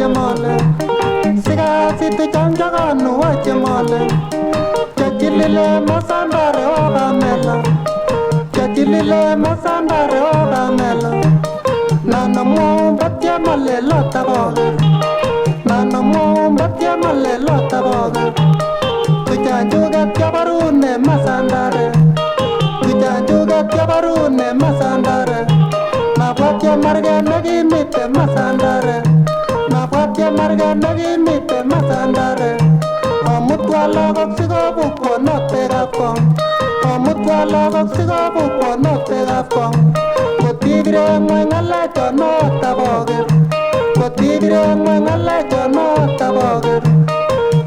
wajamale Siga siti chanjaganu wajamale Chachilile Masandare ogamela Chachilile Masandare ogamela Nana Mambet yamale lota boge Nana Mambet yamale lota boge Kujanjuga jabarune Masandare Kujanjuga jabarune Masandare Mabwatya marga nagi mite Masandare Mabwatya marga nagi mite Masandare Omutwa lagok sigo bukwo note gafkong Omutwa lagok sigo bukwo note gafkong Kotibire ngwengale jono tabogir Kotibire ngwengale jono tabogir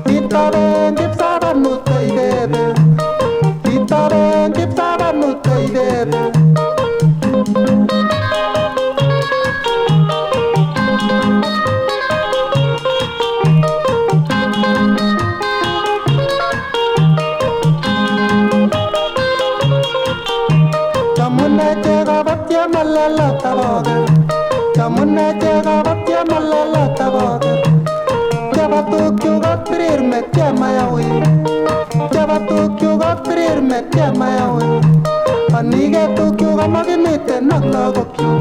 Titabe ngipsaba nuto ibebe Titabe ngipsaba nuto ibebe Chamune chega batya malala taboge Chamune chega batya malala taboge Chabatuk chugat pirir me kya mayawi Chabatuk chugat pirir me kya mayawi Anige tuk chuga maginite naglagokyu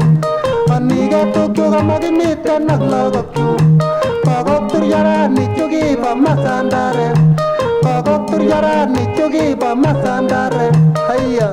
Anige tuk chuga maginite naglagokyu Kogok turyara ni chugi ba Masandare Kogok turyara ni chugi ba Masandare Hayya